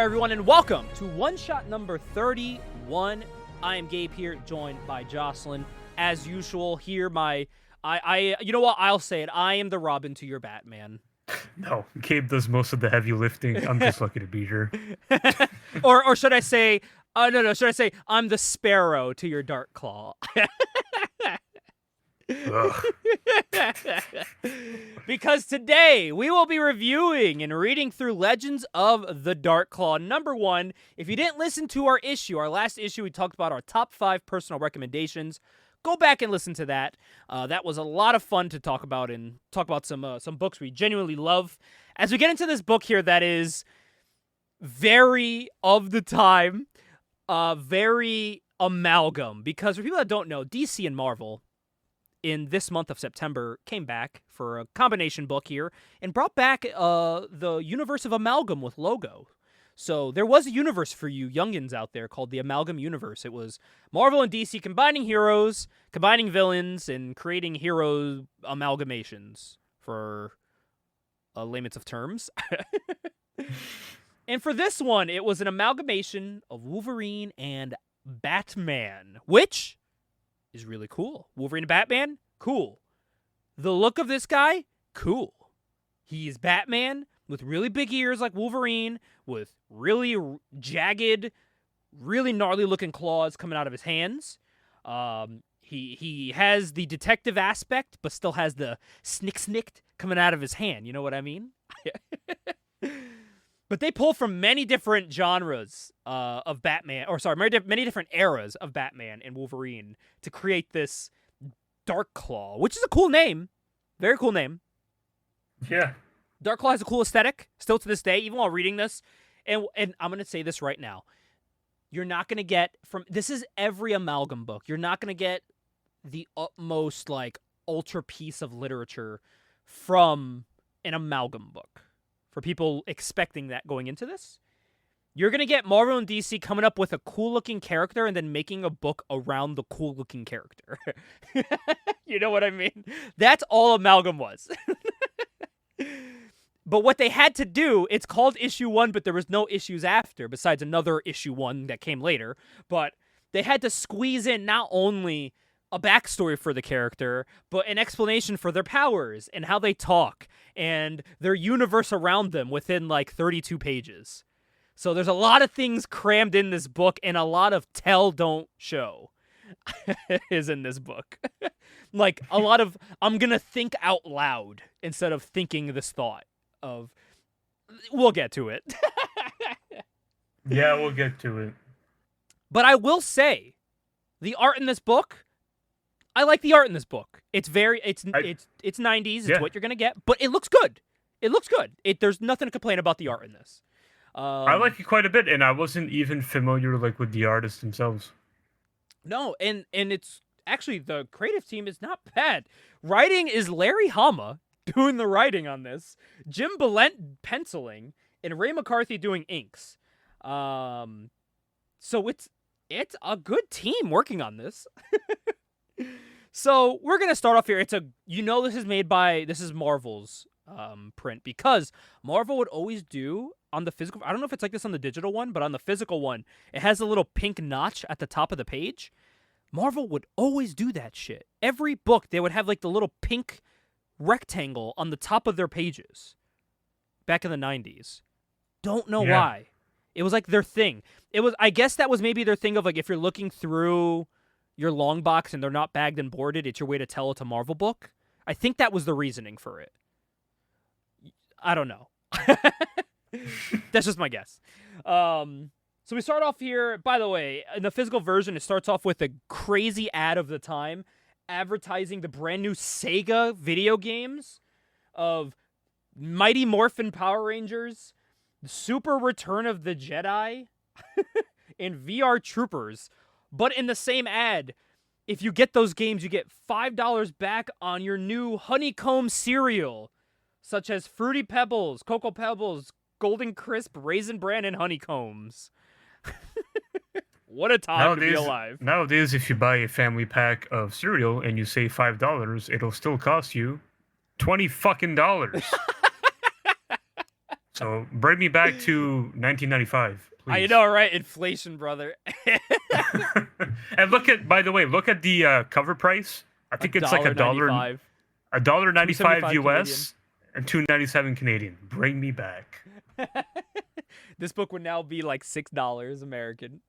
everyone, and welcome to one-shot number 31. I am Gabe here, joined by Jocelyn. As usual, here you know what? I'll say it. I am the Robin to your Batman. No, Gabe does most of the heavy lifting. I'm just lucky to be here. or should I say, should I say I'm the Sparrow to your Dark Claw? Because today we will be reviewing and reading through Legends of the Dark Claw #1. If you didn't listen to our last issue, we talked about our top 5 personal recommendations. Go back and listen to that. That was a lot of fun to talk about and talk about some books we genuinely love. As we get into this book here, that is very of the time, very amalgam. Because for people that don't know, DC and Marvel, in this month of September, came back for a combination book here and brought back the universe of Amalgam with Logo. So there was a universe for you youngins out there called the Amalgam Universe. It was Marvel and DC combining heroes, combining villains, and creating hero amalgamations, for a layman's of terms. And for this one, it was an amalgamation of Wolverine and Batman, which is really cool. Wolverine and Batman, cool. The look of this guy, cool. He's Batman with really big ears like Wolverine, with really jagged, really gnarly looking claws coming out of his hands. He has the detective aspect, but still has the snicked coming out of his hand. You know what I mean? But they pull from many different genres of Batman, many different eras of Batman and Wolverine to create this Dark Claw, which is a cool name. Very cool name. Yeah. Dark Claw has a cool aesthetic, still to this day, even while reading this. And I'm going to say this right now. You're not going to get this is every Amalgam book. You're not going to get the utmost, ultra piece of literature from an Amalgam book. For people expecting that going into this, you're going to get Marvel and DC coming up with a cool-looking character and then making a book around the cool-looking character. You know what I mean? That's all Amalgam was. But what they had to do, it's called issue 1, but there was no issues after, besides another issue 1 that came later. But they had to squeeze in not only a backstory for the character, but an explanation for their powers and how they talk and their universe around them within 32 pages. So there's a lot of things crammed in this book, and a lot of tell, don't show is in this book. A lot of, I'm going to think out loud instead of thinking this thought of, we'll get to it. Yeah, we'll get to it. But I will say, the art in this book, I like the art in this book. It's 90s. It's what you're gonna get, but it looks good. It looks good. There's nothing to complain about the art in this. I like it quite a bit, and I wasn't even familiar with the artists themselves. No, and it's actually, the creative team is not bad. Writing is Larry Hama doing the writing on this, Jim Balent penciling, and Ray McCarthy doing inks. So it's a good team working on this. So we're going to start off here. This is Marvel's print, because Marvel would always do on the physical, I don't know if it's like this on the digital one, but on the physical one, it has a little pink notch at the top of the page. Marvel would always do that shit. Every book, they would have the little pink rectangle on the top of their pages back in the 90s. Don't know why. It was their thing. I guess that was maybe their thing of if you're looking through your long box and they're not bagged and boarded, it's your way to tell it's a Marvel book. I think that was the reasoning for it. I don't know. That's just my guess. So we start off here. By the way, in the physical version, it starts off with a crazy ad of the time advertising the brand new Sega video games of Mighty Morphin Power Rangers, Super Return of the Jedi, and VR Troopers. But in the same ad, if you get those games, you get $5 back on your new honeycomb cereal, such as Fruity Pebbles, Cocoa Pebbles, Golden Crisp, Raisin Bran, and Honeycombs. What a time to be alive. Nowadays, if you buy a family pack of cereal and you say $5, it'll still cost you $20 fucking. So bring me back to 1995, I please. know, right? Inflation, brother. And by the way, look at the cover price. I think it's like $1.95. $1.95 $2.75 Canadian. US and $2.97 Canadian. Bring me back. This book would now be like $6 American.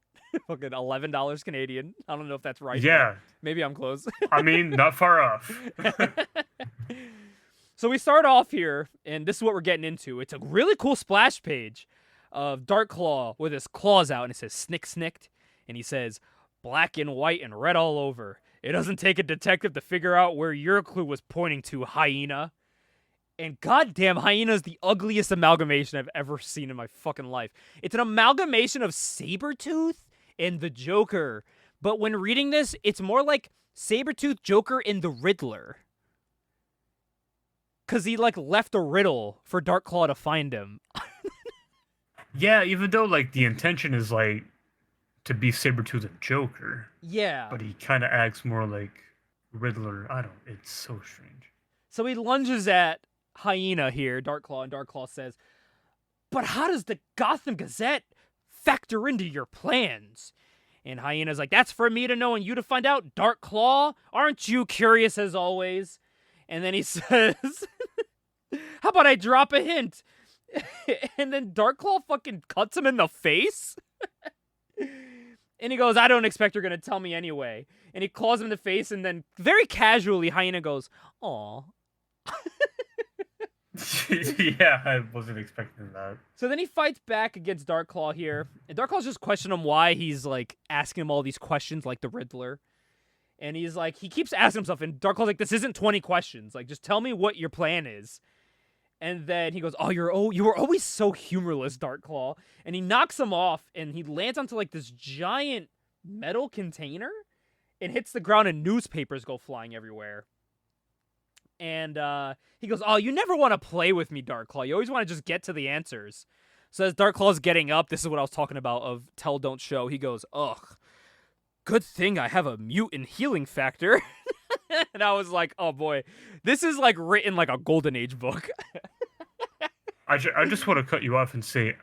Fucking $11 Canadian. I don't know if that's right. Yeah. Maybe I'm close. I mean, not far off. So we start off here, and this is what we're getting into. It's a really cool splash page of Darkclaw with his claws out, and it says snick snicked, and he says black and white and red all over. It doesn't take a detective to figure out where your clue was pointing to, hyena. And goddamn, hyena is the ugliest amalgamation I've ever seen in my fucking life. It's an amalgamation of Sabretooth and the Joker. But when reading this, it's more like Sabretooth, Joker, and the Riddler. Because he, like, left a riddle for Darkclaw to find him. Yeah, even though, like, the intention is, like, to be Sabretooth and Joker. Yeah. But he kind of acts more like Riddler. It's so strange. So he lunges at Hyena here, Darkclaw, and Darkclaw says, but how does the Gotham Gazette factor into your plans? And Hyena's like, that's for me to know and you to find out, Darkclaw. Aren't you curious as always? And then he says, how about I drop a hint? And then Darkclaw fucking cuts him in the face. And he goes, I don't expect you're going to tell me anyway. And he claws him in the face, and then very casually, Hyena goes, aw. Yeah, I wasn't expecting that. So then he fights back against Darkclaw here. And Darkclaw's just questioning him why he's, like, asking him all these questions like the Riddler. And he's like, he keeps asking himself, and Darkclaw's like, this isn't 20 questions. Like, just tell me what your plan is. And then he goes, you were always so humorless, Darkclaw. And he knocks him off, and he lands onto, like, this giant metal container and hits the ground, and newspapers go flying everywhere. And he goes, you never want to play with me, Darkclaw. You always want to just get to the answers. So as Darkclaw's getting up, this is what I was talking about of tell, don't show. He goes, ugh, good thing I have a mutant healing factor. And I was like, oh boy, this is like written like a Golden Age book. I just want to cut you off and say,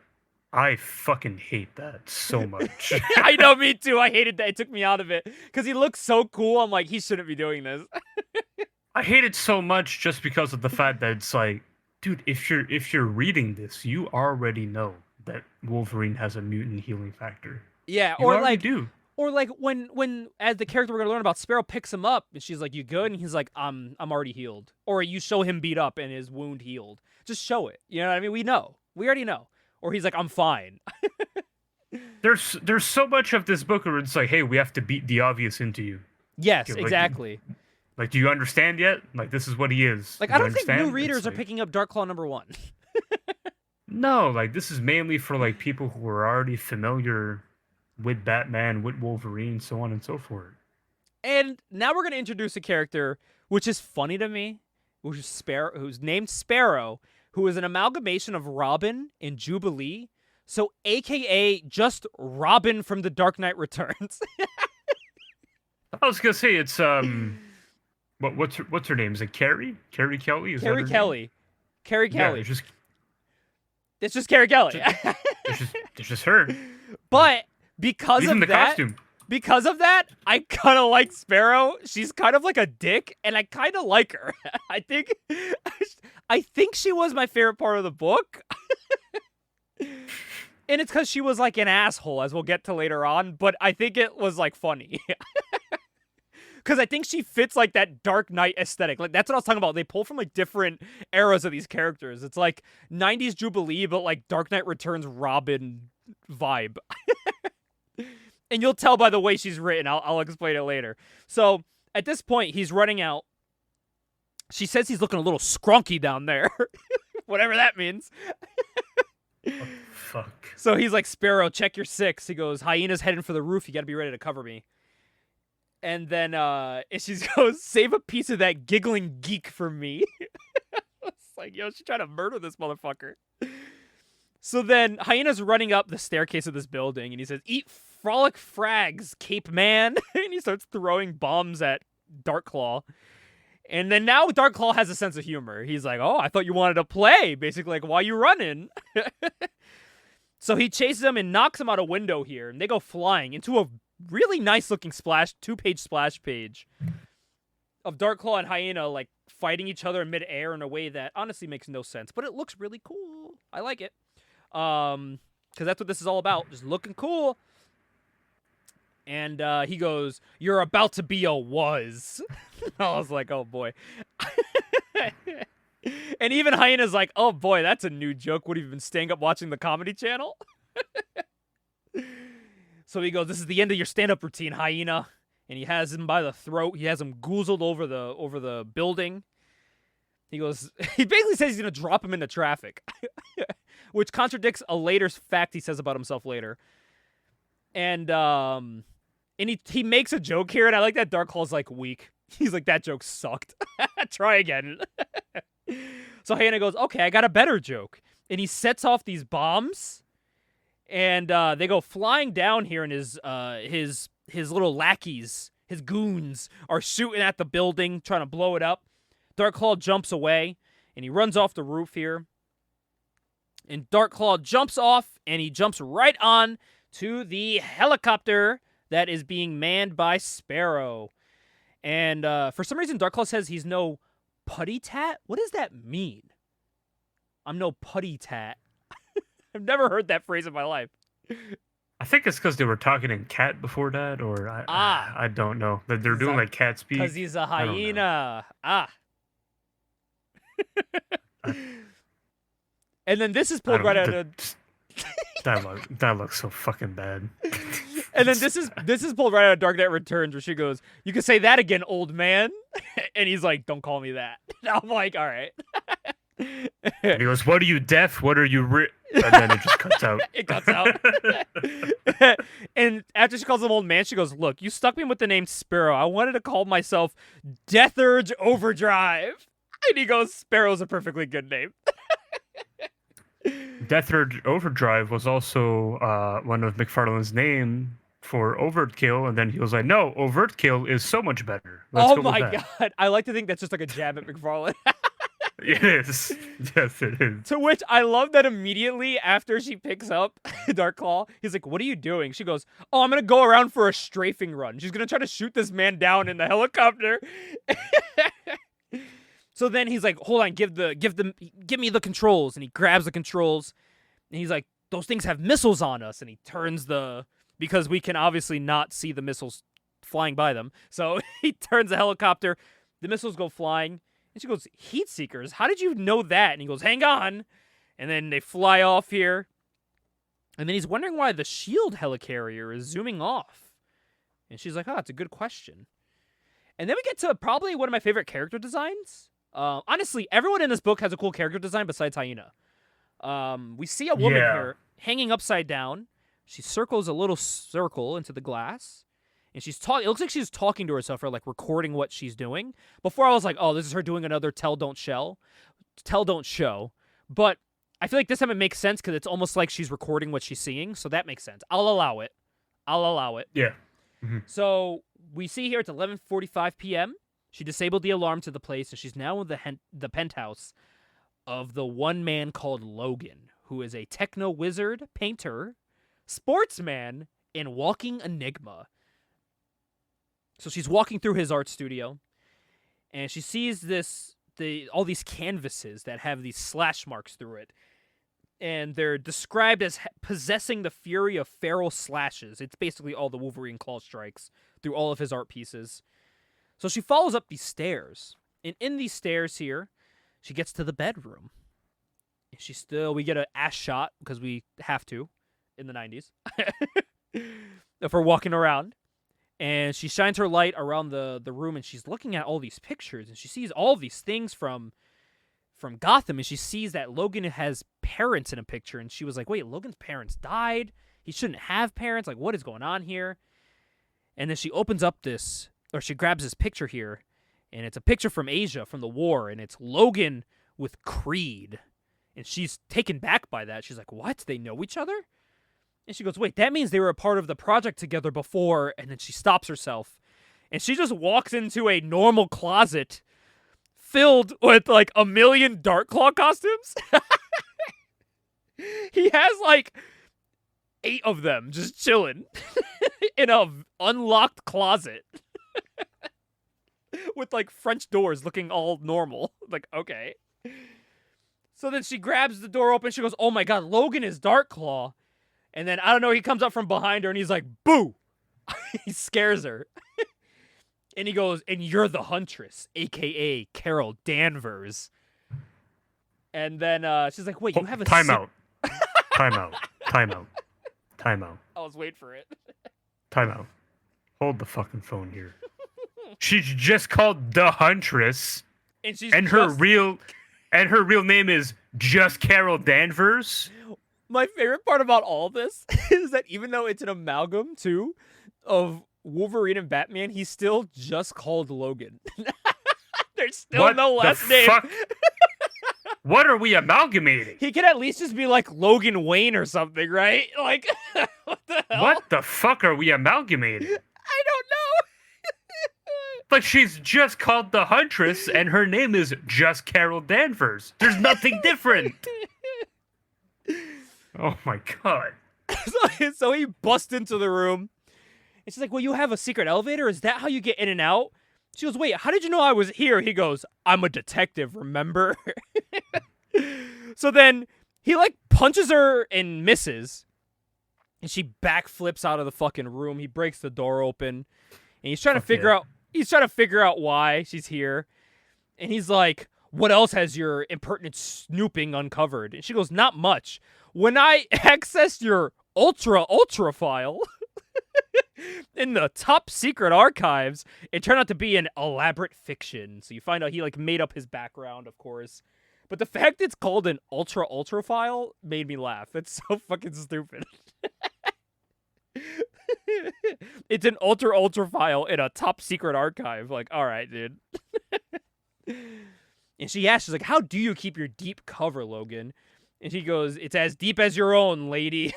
I fucking hate that so much. I know, me too. I hated that. It took me out of it. Because he looks so cool. I'm like, he shouldn't be doing this. I hate it so much just because of the fact that it's like, dude, if you're reading this, you already know that Wolverine has a mutant healing factor. Yeah, you or like do. Or like when as the character we're gonna learn about, Sparrow picks him up and she's like, "You good?" And he's like, I'm already healed." Or you show him beat up and his wound healed. Just show it. You know what I mean? We know. We already know. Or he's like, "I'm fine." There's so much of this book where it's like, "Hey, we have to beat the obvious into you." Yes, like, exactly. Like, do you understand yet? Like, this is what he is. Like, do I don't think new readers are picking up Darkclaw #1. No, like this is mainly for like people who are already familiar with Batman, with Wolverine, so on and so forth. And now we're gonna introduce a character which is funny to me, which is Sparrow, who's named Sparrow, who is an amalgamation of Robin and Jubilee. So, AKA just Robin from The Dark Knight Returns. I was gonna say it's what's her name? Is it Carrie? Carrie Kelly? Is Carrie that her Kelly. name? Carrie Kelly. Yeah, It's just Carrie Kelly. it's just her. But because even of the that, costume. because of that, I kind of like Sparrow. She's kind of like a dick, and I kind of like her. I think she was my favorite part of the book. And it's because she was like an asshole, as we'll get to later on. But I think it was like funny. Because I think she fits like that Dark Knight aesthetic. Like that's what I was talking about. They pull from like different eras of these characters. It's like 90s Jubilee, but like Dark Knight Returns Robin vibe. And you'll tell by the way she's written. I'll explain it later. So at this point, he's running out. She says he's looking a little scrunky down there. Whatever that means. Oh, fuck. So he's like, Sparrow, check your 6. He goes, Hyena's heading for the roof. You got to be ready to cover me. And then she goes, save a piece of that giggling geek for me. It's like, yo, she's trying to murder this motherfucker. So then Hyena's running up the staircase of this building, and he says, eat frolic frags, Cape Man. And he starts throwing bombs at Darkclaw. And then now Dark Claw has a sense of humor. He's like, oh, I thought you wanted to play. Basically, like, why you running? So he chases him and knocks him out a window here. And they go flying into a really nice-looking splash, 2-page splash page of Dark Claw and Hyena, like, fighting each other in midair in a way that honestly makes no sense. But it looks really cool. I like it. Because that's what this is all about. Just looking cool. And he goes, you're about to be a was. I was like, oh, boy. And even Hyena's like, oh, boy, that's a new joke. Would have been staying up watching the Comedy Channel? So he goes, this is the end of your stand-up routine, Hyena. And he has him by the throat. He has him goozled over the building. He goes, he basically says he's going to drop him into traffic. Which contradicts a later fact he says about himself later. And he makes a joke here, and I like that Dark Claw's like weak. He's like, that joke sucked. Try again. So Hyena goes, okay, I got a better joke. And he sets off these bombs, and they go flying down here, and his little lackeys, his goons, are shooting at the building, trying to blow it up. Dark Claw jumps away, and he runs off the roof here. And Dark Claw jumps off, and he jumps right on to the helicopter that is being manned by Sparrow. And for some reason, Dark Claw says he's no putty tat. What does that mean? I'm no putty tat. I've never heard that phrase in my life. I think it's because they were talking in cat before that, or I don't know. They're doing like cat speak. Because he's a hyena. And then this is pulled right out of that looks so fucking bad. And then this is pulled right out of Dark Knight Returns, where she goes, "You can say that again, old man." And he's like, "Don't call me that." And I'm like, "All right." And he goes, "What are you, deaf? What are you?" And then it just cuts out. It cuts out. And after she calls him old man, she goes, "Look, you stuck me with the name Sparrow. I wanted to call myself Death Urge Overdrive." And he goes, "Sparrow's a perfectly good name." Death Urge Overdrive was also one of McFarlane's name for Overkill, and then he was like, "No, Overkill is so much better." Let's oh go my with that. god! I like to think that's just like a jab at McFarlane. It is. Yes, it is. To which I love that immediately after she picks up Dark Claw, he's like, "What are you doing?" She goes, "Oh, I'm gonna go around for a strafing run." She's gonna try to shoot this man down in the helicopter. So then he's like, "Hold on, give me the controls." And he grabs the controls, and he's like, "Those things have missiles on us." And he turns because we can obviously not see the missiles flying by them. So he turns the helicopter, the missiles go flying, and she goes, "Heat seekers? How did you know that?" And he goes, "Hang on." And then they fly off here. And then he's wondering why the shield helicarrier is zooming off. And she's like, "Oh, it's a good question." And then we get to probably one of my favorite character designs. Honestly, everyone in this book has a cool character design besides Hyena. We see a woman here hanging upside down. She circles a little circle into the glass. And she's talking. It looks like she's talking to herself or like recording what she's doing. Before I was like, oh, this is her doing another tell, don't show. But I feel like this time it makes sense because it's almost like she's recording what she's seeing. So that makes sense. I'll allow it. Yeah. Mm-hmm. So we see here it's 11:45 p.m. She disabled the alarm to the place, and she's now in the penthouse of the one man called Logan, who is a techno wizard, painter, sportsman, and walking enigma. So she's walking through his art studio, and she sees all these canvases that have these slash marks through it. And they're described as possessing the fury of feral slashes. It's basically all the Wolverine claw strikes through all of his art pieces. So she follows up these stairs. And in these stairs here, she gets to the bedroom. And we get an ass shot, because we have to, in the 90s. If we're walking around. And she shines her light around the room, and she's looking at all these pictures. And she sees all these things from Gotham. And she sees that Logan has parents in a picture. And she was like, wait, Logan's parents died? He shouldn't have parents? Like, what is going on here? And then she opens up she grabs this picture here, and it's a picture from Asia, from the war, and it's Logan with Creed. And she's taken back by that. She's like, what? They know each other? And she goes, wait, that means they were a part of the project together before. And then she stops herself, and she just walks into a normal closet filled with like a million Darkclaw costumes. He has like 8 of them just chilling in a unlocked closet with like French doors looking all normal. Like, okay. So then she grabs the door open. She goes, "Oh my God, Logan is Darkclaw." And then, I don't know, he comes up from behind her and he's like, "Boo!" He scares her. And he goes, "And you're the Huntress, a.k.a. Carol Danvers." And then she's like, "Wait, you have a..." Time out. Time out. Time out. Time out. I was waiting for it. Time out. Hold the fucking phone here. She's just called the Huntress. And her real name is just Carol Danvers. My favorite part about all this is that even though it's an amalgam, too, of Wolverine and Batman, he's still just called Logan. There's still no last name. Fuck? What are we amalgamating? He could at least just be like Logan Wayne or something, right? Like, what the hell? What the fuck are we amalgamating? I don't know. Like, she's just called the Huntress, and her name is just Carol Danvers. There's nothing different. Oh my God. So he busts into the room. And she's like, "Well, you have a secret elevator? Is that how you get in and out?" She goes, "Wait, how did you know I was here?" He goes, "I'm a detective, remember?" So then he like punches her and misses. And she backflips out of the fucking room. He breaks the door open. And he's trying to figure out why she's here. And he's like, "What else has your impertinent snooping uncovered?" And she goes, "Not much. When I accessed your ultra file in the top secret archives, it turned out to be an elaborate fiction." So you find out he like made up his background, of course. But the fact it's called an ultra file made me laugh. It's so fucking stupid. It's an ultra file in a top secret archive. Like, all right, dude. And she's like, "How do you keep your deep cover, Logan?" And he goes, "It's as deep as your own, lady."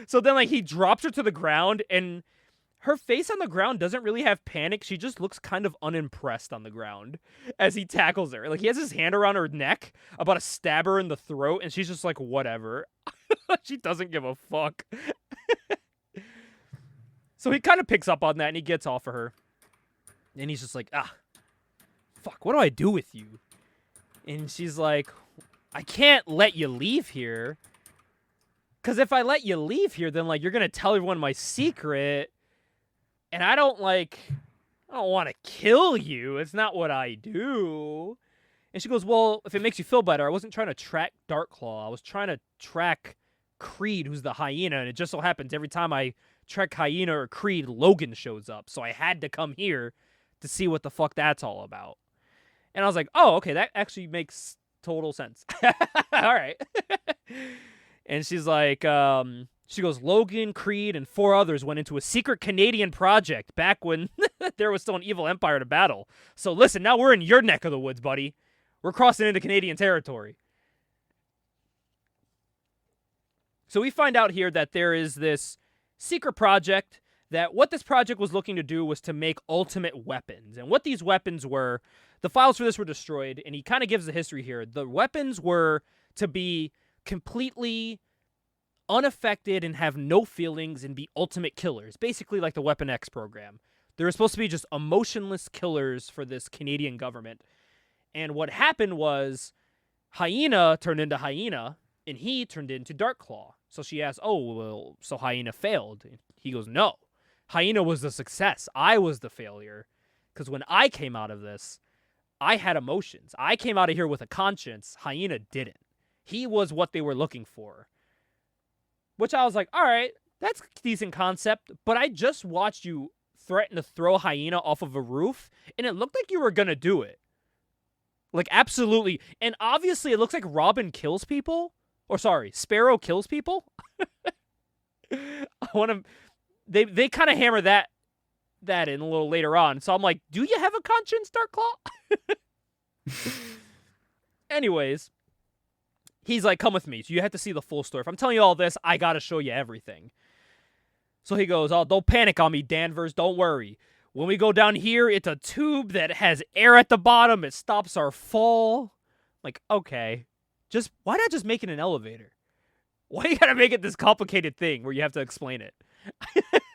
So then, like, he drops her to the ground, and her face on the ground doesn't really have panic. She just looks kind of unimpressed on the ground as he tackles her. Like, he has his hand around her neck, about to stab her in the throat, and she's just like, whatever. She doesn't give a fuck. So he kind of picks up on that, and he gets off of her. And he's just like, fuck, what do I do with you? And she's like, "I can't let you leave here. Because if I let you leave here, then, like, you're going to tell everyone my secret. And I don't want to kill you. It's not what I do." And she goes, "Well, if it makes you feel better, I wasn't trying to track Darkclaw. I was trying to track Creed, who's the hyena. And it just so happens every time I track hyena or Creed, Logan shows up. So I had to come here to see what the fuck that's all about." And I was like, "Oh, okay, that actually makes total sense." All right. And she's like, she goes, "Logan, Creed, and 4 others went into a secret Canadian project back when there was still an evil empire to battle. So listen, now we're in your neck of the woods, buddy. We're crossing into Canadian territory." So we find out here that there is this secret project, that what this project was looking to do was to make ultimate weapons. And what these weapons were, the files for this were destroyed, and he kind of gives the history here. The weapons were to be completely unaffected and have no feelings and be ultimate killers, basically like the Weapon X program. They were supposed to be just emotionless killers for this Canadian government. And what happened was Hyena turned into Hyena, and he turned into Darkclaw. So she asked, "Oh, well, so Hyena failed?" And he goes, "No. Hyena was the success. I was the failure. Because when I came out of this, I had emotions. I came out of here with a conscience. Hyena didn't. He was what they were looking for." Which I was like, all right, that's a decent concept, but I just watched you threaten to throw Hyena off of a roof, and it looked like you were going to do it. Like, absolutely. And obviously, it looks like Robin kills people. Or, sorry, Sparrow kills people. They kind of hammer that in a little later on. So I'm like, do you have a conscience, Darkclaw? Anyways, he's like, "Come with me. So you have to see the full story. If I'm telling you all this, I got to show you everything." So he goes, "Oh, don't panic on me, Danvers. Don't worry. When we go down here, it's a tube that has air at the bottom. It stops our fall. Like, okay. Why not just make it an elevator? Why you gotta make it this complicated thing where you have to explain it?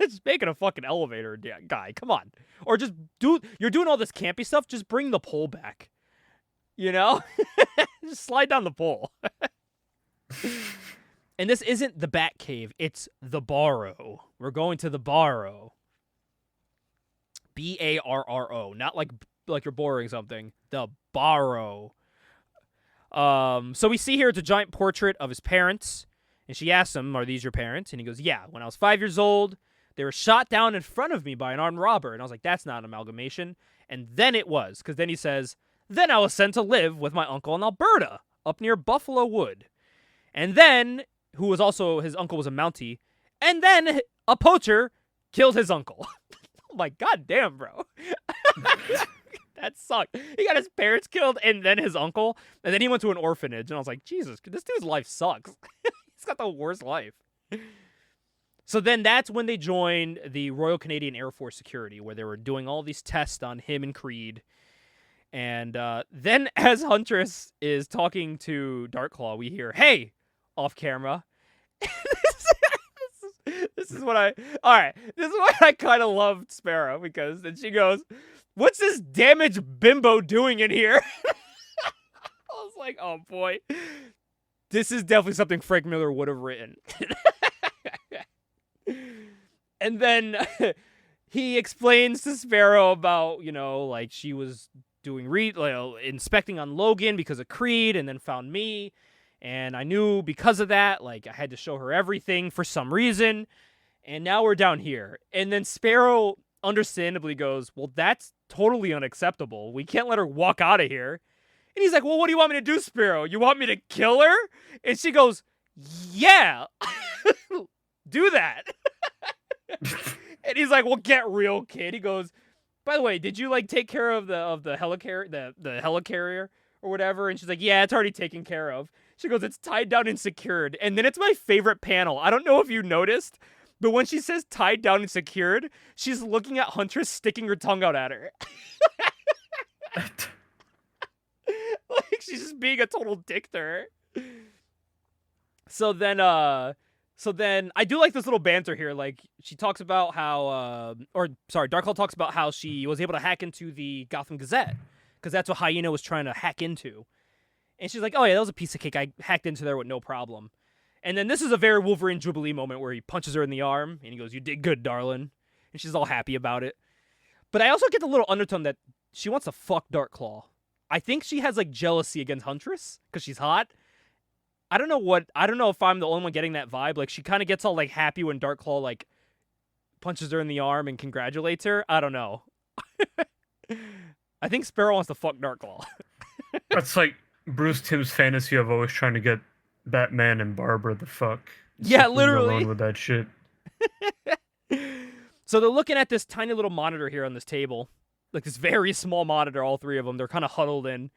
Just make it a fucking elevator, guy. Come on. Or just you're doing all this campy stuff, just bring the pole back. You know? Just slide down the pole. And this isn't the Bat Cave, it's the Barrow. We're going to the Barrow. Barro, not like you're boring something. The Barrow. So we see here it's a giant portrait of his parents, and she asks him, "Are these your parents?" And he goes, "Yeah. When I was 5 years old, they were shot down in front of me by an armed robber." And I was like, "That's not an amalgamation." And then it was, because then he says, "Then I was sent to live with my uncle in Alberta, up near Buffalo Wood." And then, who was also, his uncle was a Mountie, and then a poacher killed his uncle. I'm like, God damn, bro. That sucked. He got his parents killed and then his uncle, and then he went to an orphanage, and I was like, Jesus, this dude's life sucks. He's got the worst life. So then that's when they joined the Royal Canadian Air Force Security, where they were doing all these tests on him and Creed. And then as Huntress is talking to Darkclaw, we hear, "Hey," off camera. This is what I kind of loved Sparrow, because then she goes, "What's this damaged bimbo doing in here?" I was like, oh boy. This is definitely something Frank Miller would have written. And then he explains to Sparrow about, like she was doing inspecting on Logan because of Creed, and then found me. And I knew because of that, like, I had to show her everything for some reason. And now we're down here. And then Sparrow understandably goes, "Well, that's totally unacceptable. We can't let her walk out of here." And he's like, "Well, what do you want me to do, Sparrow? You want me to kill her?" And she goes, "Yeah, do that." And he's like, "Well, get real, kid." He goes, "By the way, did you like take care of the helicarrier or whatever?" And she's like, "Yeah, it's already taken care of." She goes, "It's tied down and secured." And then it's my favorite panel. I don't know if you noticed, but when she says tied down and secured, she's looking at Huntress sticking her tongue out at her. Like, she's just being a total dick to her. So then I do like this little banter here. Like, she talks about how, Darkclaw talks about how she was able to hack into the Gotham Gazette, because that's what Hyena was trying to hack into. And she's like, "Oh yeah, that was a piece of cake. I hacked into there with no problem." And then this is a very Wolverine Jubilee moment where he punches her in the arm, and he goes, "You did good, darling." And she's all happy about it. But I also get the little undertone that she wants to fuck Darkclaw. I think she has, like, jealousy against Huntress because she's hot. I don't know if I'm the only one getting that vibe. Like, she kind of gets all, like, happy when Darkclaw, like, punches her in the arm and congratulates her. I don't know. I think Sparrow wants to fuck Darkclaw. That's like Bruce Timm's fantasy of always trying to get Batman and Barbara the fuck. Yeah, Leave me literally. alone with that shit. So they're looking at this tiny little monitor here on this table. Like, this very small monitor, all three of them. They're kind of huddled in.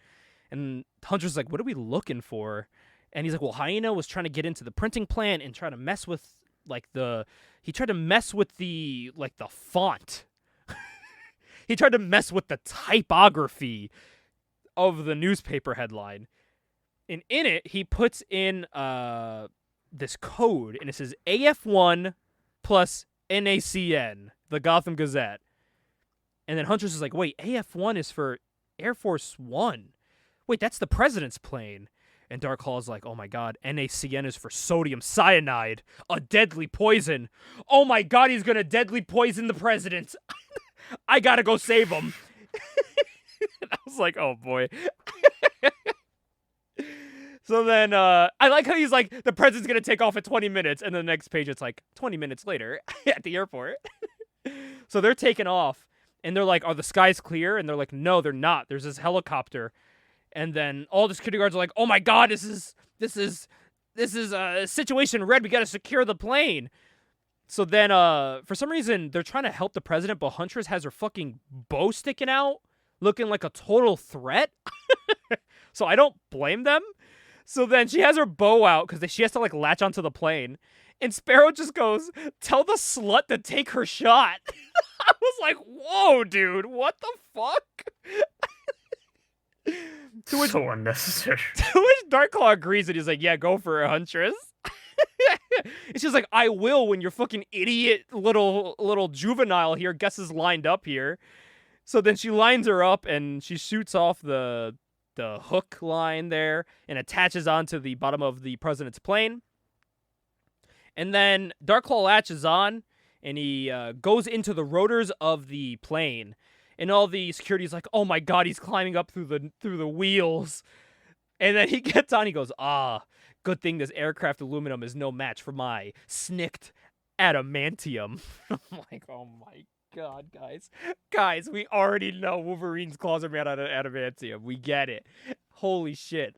And Hunter's like, "What are we looking for?" And he's like, "Well, Hyena was trying to get into the printing plant and try to mess with, like, the font." He tried to mess with the typography of the newspaper headline. And in it, he puts in this code, and it says AF1 plus NACN, the Gotham Gazette. And then Huntress is like, "Wait, AF1 is for Air Force One. Wait, that's the president's plane." And Darkclaw is like, "Oh my god, NaCN is for sodium cyanide, a deadly poison. Oh my god, he's gonna deadly poison the president. I gotta go save him." I was like, oh boy. So then, I like how he's like, "The president's gonna take off at 20 minutes, and the next page it's like, 20 minutes later at the airport. So they're taking off, and they're like, "Are the skies clear?" And they're like, "No, they're not. There's this helicopter." And then all the security guards are like, "Oh my god, this is a situation red. We gotta secure the plane." So then, for some reason, they're trying to help the president, but Huntress has her fucking bow sticking out, looking like a total threat. So I don't blame them. So then she has her bow out because she has to, like, latch onto the plane. And Sparrow just goes, "Tell the slut to take her shot." I was like, whoa, dude, what the fuck? So unnecessary. To which Darklaw agrees, and he's like, "Yeah, go for it, Huntress." And she's like, "I will when your fucking idiot little juvenile here guesses lined up here." So then she lines her up, and she shoots off the hook line there and attaches onto the bottom of the president's plane. And then Darklaw latches on, and he goes into the rotors of the plane. And all the security's like, "Oh my god, he's climbing up through the wheels." And then he gets on, he goes, "Ah, good thing this aircraft aluminum is no match for my snicked adamantium." I'm like, oh my god, guys. Guys, we already know Wolverine's claws are made out of adamantium. We get it. Holy shit.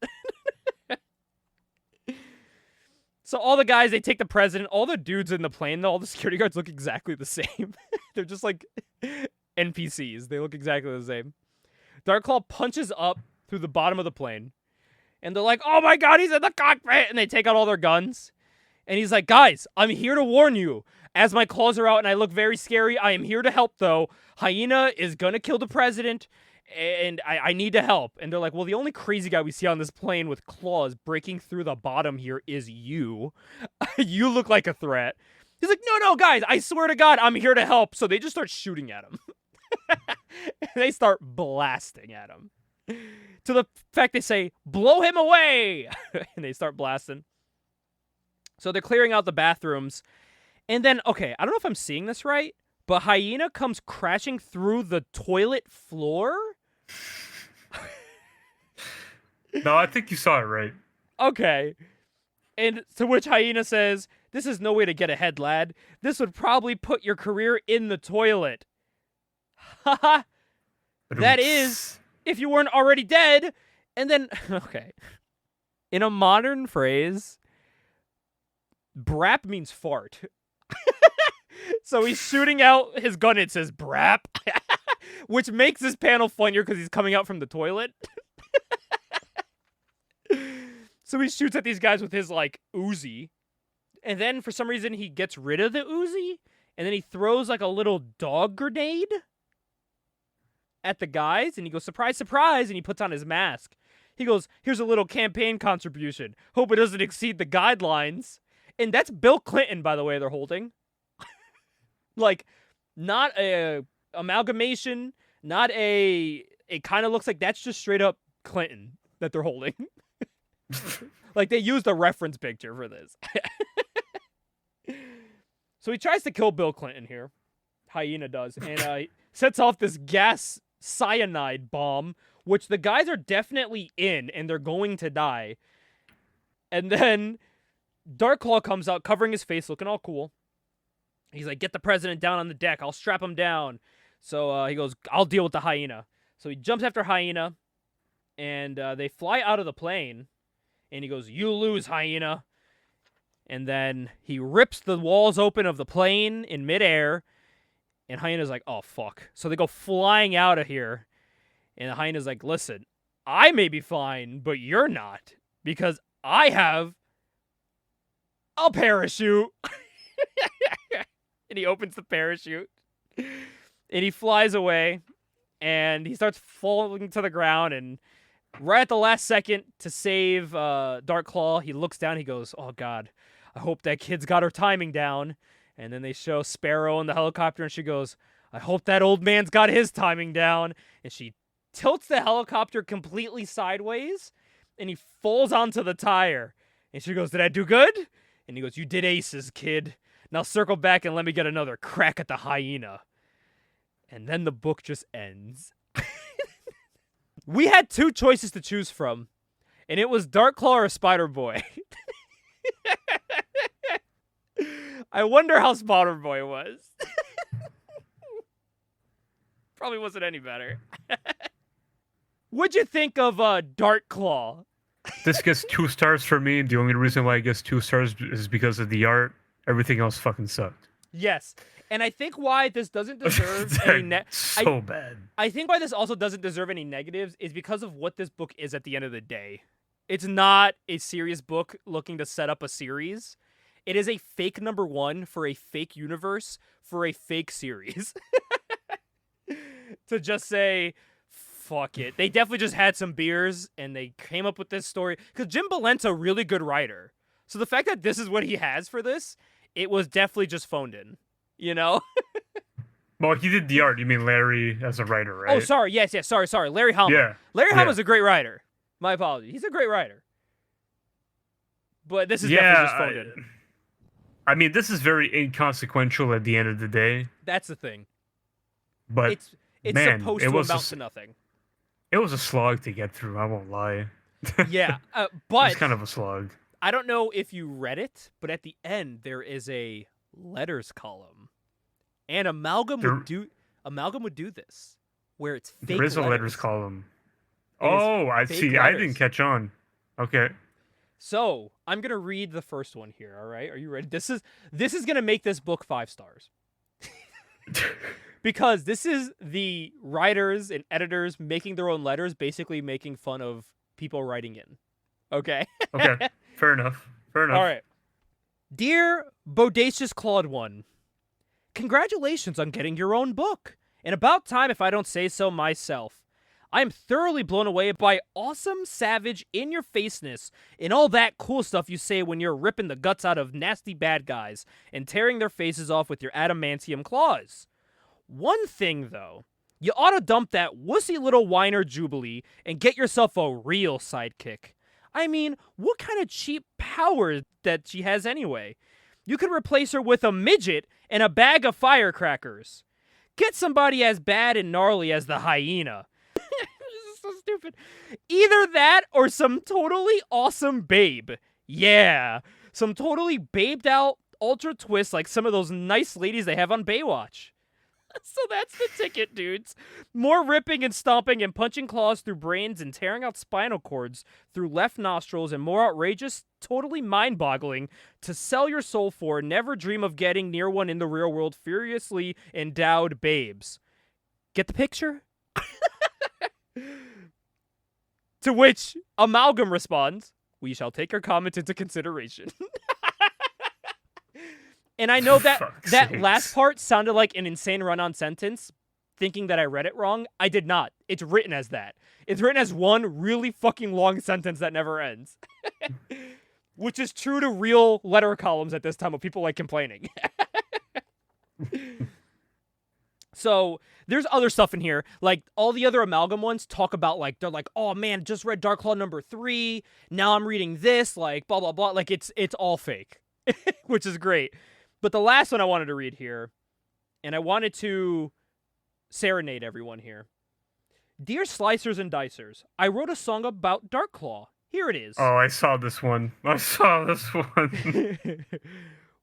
So all the guys, they take the president, all the dudes in the plane, though, all the security guards look exactly the same. They're just like NPCs. They look exactly the same. Darklaw punches up through the bottom of the plane. And they're like, "Oh my god, he's in the cockpit!" And they take out all their guns. And he's like, "Guys, I'm here to warn you. As my claws are out and I look very scary, I am here to help, though. Hyena is gonna kill the president, and I need to help." And they're like, "Well, the only crazy guy we see on this plane with claws breaking through the bottom here is you. You look like a threat." He's like, "No, guys, I swear to God, I'm here to help." So they just start shooting at him. And they start blasting at him. To the fact they say, "Blow him away!" And they start blasting. So they're clearing out the bathrooms. And then, okay, I don't know if I'm seeing this right, but Hyena comes crashing through the toilet floor? No, I think you saw it right. Okay. And to which Hyena says, "This is no way to get ahead, lad. This would probably put your career in the toilet." Haha. That is, if you weren't already dead. And then, okay. In a modern phrase, brap means fart. So he's shooting out his gun, it says brap. Which makes this panel funnier because he's coming out from the toilet. So he shoots at these guys with his, like, Uzi. And then, for some reason, he gets rid of the Uzi. And then he throws, like, a little dog grenade at the guys. And he goes, "Surprise, surprise." And he puts on his mask. He goes, "Here's a little campaign contribution. Hope it doesn't exceed the guidelines." And that's Bill Clinton, by the way, they're holding. Like, not a amalgamation, not a... It kind of looks like that's just straight up Clinton that they're holding. Like, they used a reference picture for this. So he tries to kill Bill Clinton here. Hyena does. And he sets off this gas cyanide bomb, which the guys are definitely in, and they're going to die. And then Darklaw comes out, covering his face, looking all cool. He's like, "Get the president down on the deck. I'll strap him down." So he goes, "I'll deal with the Hyena." So he jumps after Hyena, and they fly out of the plane. And he goes, "You lose, Hyena." And then he rips the walls open of the plane in midair. And Hyena's like, "Oh, fuck." So they go flying out of here. And the Hyena's like, "Listen, I may be fine, but you're not. Because I have a parachute." And he opens the parachute. And he flies away. And he starts falling to the ground. And right at the last second, to save Darklaw, he looks down. He goes, "Oh, God, I hope that kid's got her timing down." And then they show Sparrow in the helicopter, and she goes, "I hope that old man's got his timing down." And she tilts the helicopter completely sideways, and he falls onto the tire. And she goes, "Did I do good?" And he goes, "You did aces, kid. Now circle back and let me get another crack at the Hyena." And then the book just ends. We had two choices to choose from, and it was Darklaw or Spider-Boy. I wonder how Spider-Boy was. Probably wasn't any better. What'd you think of Darklaw? This gets 2 stars for me. The only reason why it gets 2 stars is because of the art. Everything else fucking sucked. Yes. And I think why this doesn't deserve so bad. I think why this also doesn't deserve any negatives is because of what this book is at the end of the day. It's not a serious book looking to set up a series. It is a fake #1 for a fake universe for a fake series. To just say, fuck it. They definitely just had some beers and they came up with this story. Because Jim Balent's a really good writer. So the fact that this is what he has for this, it was definitely just phoned in. You know? Well, he did the art. You mean Larry as a writer, right? Oh, sorry. Yes. Sorry. Larry Hama. Yeah. Larry Hama's a great writer. My apologies. He's a great writer. But this is definitely just phoned in. I mean, this is very inconsequential at the end of the day. That's the thing. But it's man, supposed to amount to nothing. It was a slog to get through. I won't lie. Yeah, but it's kind of a slog. I don't know if you read it, but at the end there is a letters column, and Amalgam would do this, where it's fake. There is a letters column. Oh, I see. Letters. I didn't catch on. Okay. So I'm gonna read the first one here. All right, are you ready? This is gonna make this book 5 stars. Because this is the writers and editors making their own letters, basically making fun of people writing in. Okay? Okay. Fair enough. All right. Dear Bodacious Claude 1, congratulations on getting your own book. And about time if I don't say so myself. I am thoroughly blown away by awesome, savage, in-your-faceness and all that cool stuff you say when you're ripping the guts out of nasty bad guys and tearing their faces off with your adamantium claws. One thing, though, you ought to dump that wussy little whiner Jubilee and get yourself a real sidekick. I mean, what kind of cheap power that she has anyway? You could replace her with a midget and a bag of firecrackers. Get somebody as bad and gnarly as the hyena. This is so stupid. Either that or some totally awesome babe. Yeah, some totally babed out ultra twists like some of those nice ladies they have on Baywatch. So that's the ticket, dudes. More ripping and stomping and punching claws through brains and tearing out spinal cords through left nostrils and more outrageous, totally mind-boggling to sell your soul for. Never dream of getting near one in the real world. Furiously endowed babes. Get the picture? To which Amalgam responds, "We shall take your comment into consideration." And I know that last part sounded like an insane run-on sentence, thinking that I read it wrong. I did not. It's written as that. It's written as one really fucking long sentence that never ends. Which is true to real letter columns at this time of people like complaining. So there's other stuff in here. Like all the other Amalgam ones talk about like, they're like, oh man, just read Dark Claw #3. Now I'm reading this, like blah, blah, blah. Like it's all fake, which is great. But the last one I wanted to read here, and I wanted to serenade everyone here. Dear Slicers and Dicers, I wrote a song about Dark Claw. Here it is. Oh, I saw this one.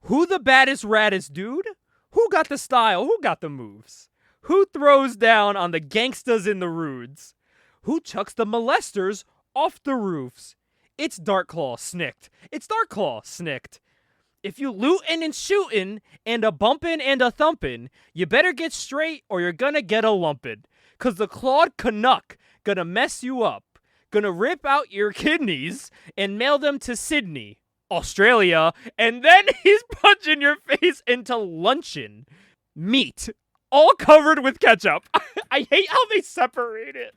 Who the baddest, raddest dude? Who got the style? Who got the moves? Who throws down on the gangstas in the rudes? Who chucks the molesters off the roofs? It's Dark Claw, snicked. It's Dark Claw, snicked. If you lootin' and shootin' and a bumpin' and a thumpin', you better get straight or you're gonna get a lumpin'. 'Cause the Claude Canuck gonna mess you up. Gonna rip out your kidneys and mail them to Sydney, Australia, and then he's punching your face into luncheon. Meat, all covered with ketchup. I hate how they separate it.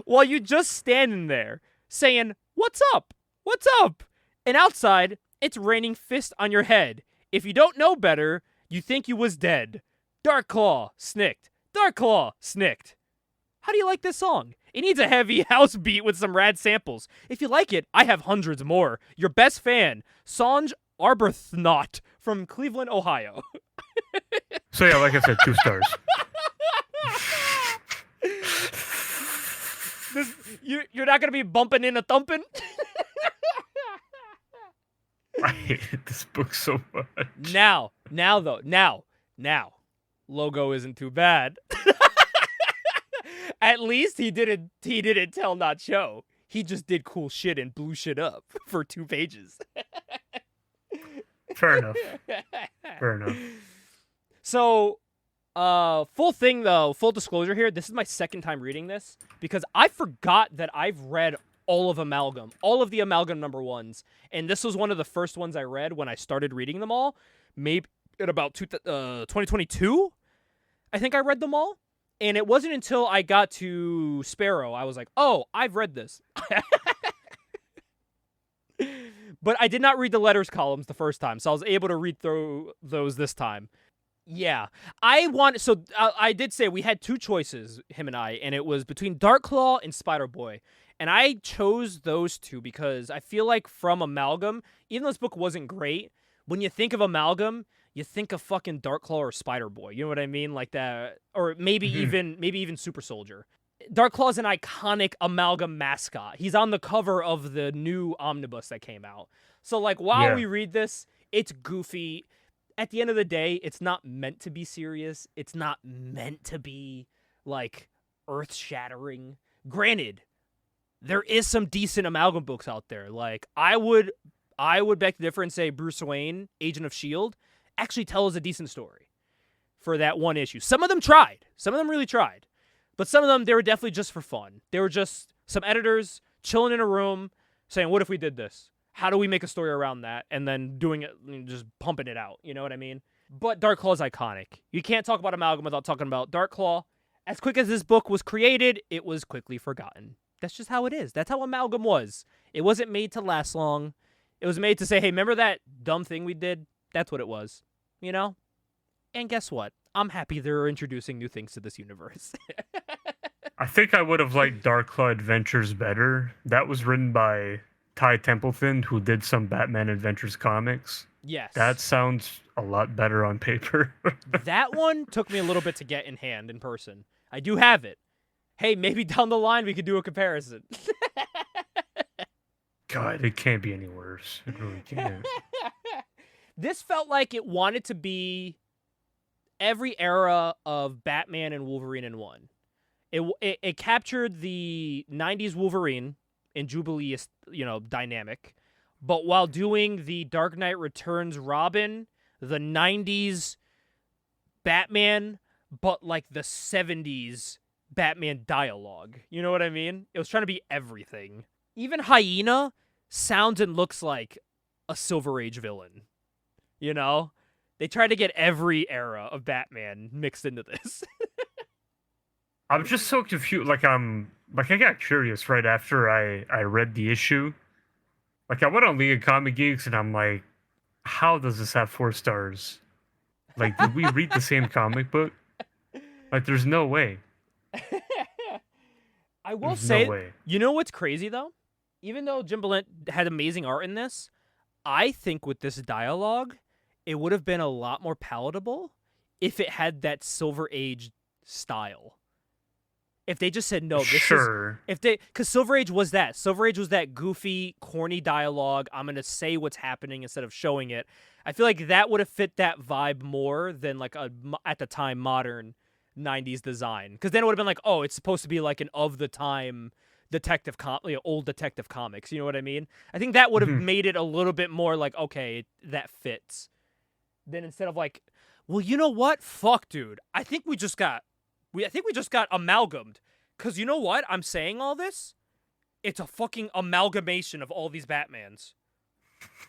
While you just standing there saying, "What's up? What's up?" And outside, it's raining fist on your head. If you don't know better, you think you was dead. Dark Claw, snicked. Dark Claw, snicked. How do you like this song? It needs a heavy house beat with some rad samples. If you like it, I have hundreds more. Your best fan, Sanj Arbuthnot from Cleveland, Ohio. So yeah, like I said, 2 stars. You're not going to be bumping in a thumping? I hated this book so much. Now, logo isn't too bad. At least he didn't tell not show. He just did cool shit and blew shit up for 2 pages. Fair enough. So, full disclosure here, this is my second time reading this because I forgot that I've read all of Amalgam, all of the Amalgam #1s. And this was one of the first ones I read when I started reading them all. Maybe at about 2022, I think I read them all. And it wasn't until I got to Sparrow, I was like, oh, I've read this. But I did not read the letters columns the first time, so I was able to read through those this time. Yeah. I did say we had two choices, him and I, and it was between Darkclaw and Spider-Boy. And I chose those two because I feel like from Amalgam, even though this book wasn't great, when you think of Amalgam, you think of fucking Darkclaw or Spider-Boy. You know what I mean? Like that, or maybe even Super Soldier. Darkclaw's an iconic Amalgam mascot. He's on the cover of the new omnibus that came out. So, like, while we read this, it's goofy. At the end of the day, it's not meant to be serious. It's not meant to be, like, earth-shattering. Granted, there is some decent Amalgam books out there. Like, I would beg to differ and say Bruce Wayne, Agent of S.H.I.E.L.D., actually tells a decent story for that one issue. Some of them tried. Some of them really tried. But some of them, they were definitely just for fun. They were just some editors chilling in a room saying, what if we did this? How do we make a story around that? And then doing it, just pumping it out. You know what I mean? But Darkclaw is iconic. You can't talk about Amalgam without talking about Darkclaw. As quick as this book was created, it was quickly forgotten. That's just how it is. That's how Amalgam was. It wasn't made to last long. It was made to say, hey, remember that dumb thing we did? That's what it was. You know? And guess what? I'm happy they're introducing new things to this universe. I think I would have liked Darkclaw Adventures better. That was written by Ty Templeton, who did some Batman Adventures comics. Yes. That sounds a lot better on paper. That one took me a little bit to get in hand in person. I do have it. Hey, maybe down the line we could do a comparison. God, it can't be any worse. It really can't. This felt like it wanted to be every era of Batman and Wolverine in one. It captured the 90s Wolverine and Jubilee, dynamic, but while doing the Dark Knight Returns Robin, the 90s Batman, but like the 70s Batman dialogue. You know what I mean? It was trying to be everything. Even Hyena sounds and looks like a Silver Age villain. You know? They tried to get every era of Batman mixed into this. I'm just so confused. I got curious right after I read the issue. Like, I went on League of Comic Geeks and I'm like, how does this have 4 stars? Like, did we read the same comic book? Like, there's no way. I will say, you know what's crazy though? Even though Jim Balent had amazing art in this, I think with this dialogue, it would have been a lot more palatable if it had that Silver Age style. If they just said, no, this is... Because Silver Age was that. Silver Age was that goofy, corny dialogue. I'm going to say what's happening instead of showing it. I feel like that would have fit that vibe more than, like, at the time, modern 90s design. Because then it would have been like, oh, it's supposed to be like an of-the-time old detective comics. You know what I mean? I think that would have made it a little bit more like, okay, that fits. Then instead of like, well, you know what? Fuck, dude. I think we just got amalgamed. Because you know what? I'm saying all this. It's a fucking amalgamation of all these Batmans.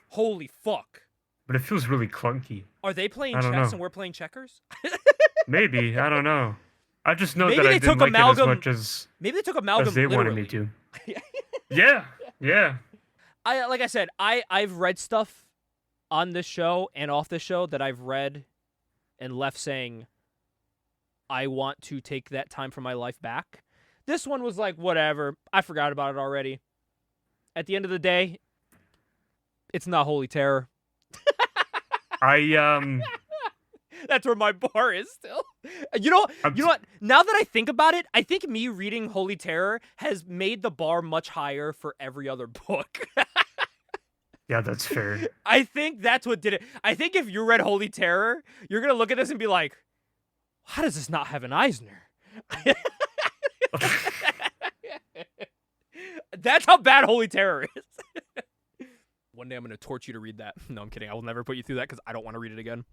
Holy fuck. But it feels really clunky. Are they playing chess and we're playing checkers? Maybe. I don't know. I just know maybe that I didn't like it as much as maybe they took amalgam as they literally. wanted me to. Yeah. Like I said, I've read stuff on this show and off this show that I've read and left saying, I want to take that time from my life back. This one was like, whatever. I forgot about it already. At the end of the day, it's not Holy Terror. That's where my bar is still. You know what? Now that I think about it, I think me reading Holy Terror has made the bar much higher for every other book. Yeah, that's fair. I think that's what did it. I think if you read Holy Terror, you're going to look at this and be like, how does this not have an Eisner? That's how bad Holy Terror is. One day I'm going to torture you to read that. No, I'm kidding. I will never put you through that because I don't want to read it again.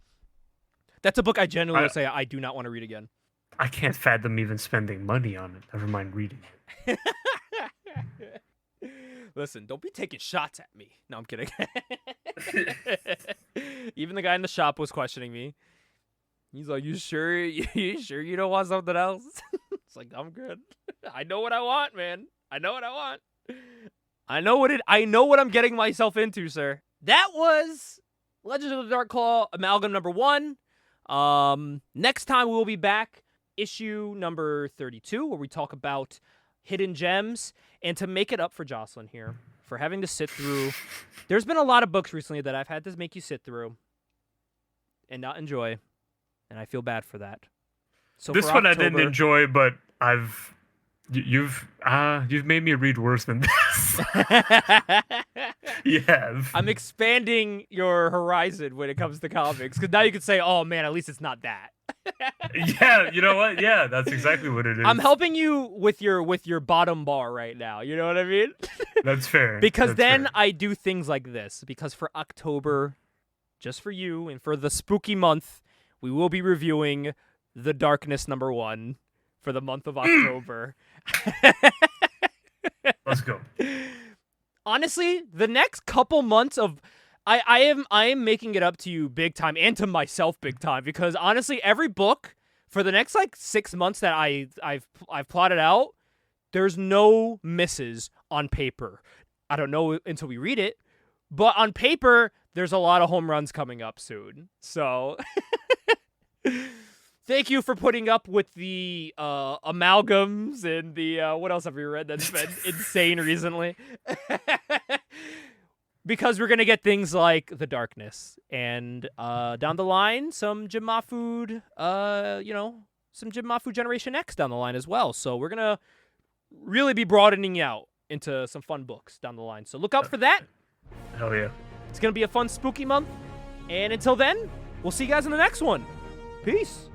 That's a book I genuinely say I do not want to read again. I can't fathom even spending money on it. Never mind reading it. Listen, don't be taking shots at me. No, I'm kidding. Even the guy in the shop was questioning me. He's like, "You sure? You sure you don't want something else?" It's like, I'm good. I know what I want, man. I know what I want. I know what I'm getting myself into, sir. That was Legends of the Dark Claw Amalgam number 1. Next time we will be back, issue number 32, where we talk about hidden gems. And to make it up for Jocelyn here, for having to sit through, there's been a lot of books recently that I've had to make you sit through and not enjoy, and I feel bad for that. So this for one October, I didn't enjoy, but you've made me read worse than this. You have. I'm expanding your horizon when it comes to comics, because now you can say, "Oh man, at least it's not that." Yeah, you know what? Yeah, that's exactly what it is. I'm helping you with your bottom bar right now. You know what I mean? That's fair. Because That's then fair. I do things like this. Because for October, just for you and for the spooky month, we will be reviewing The Darkness number 1 for the month of October. Let's go. Honestly, the next couple months of I am making it up to you big time and to myself big time, because honestly, every book for the next like 6 months that I've plotted out, there's no misses on paper. I don't know until we read it, but on paper there's a lot of home runs coming up soon. So thank you for putting up with the amalgams and the what else have we read that's been insane recently? Because we're gonna get things like The Darkness, and down the line some Jim Mahfood, some Jim Mahfood Generation X down the line as well. So we're gonna really be broadening out into some fun books down the line. So look out for that. Hell yeah. It's gonna be a fun spooky month, and until then, we'll see you guys in the next one. Peace.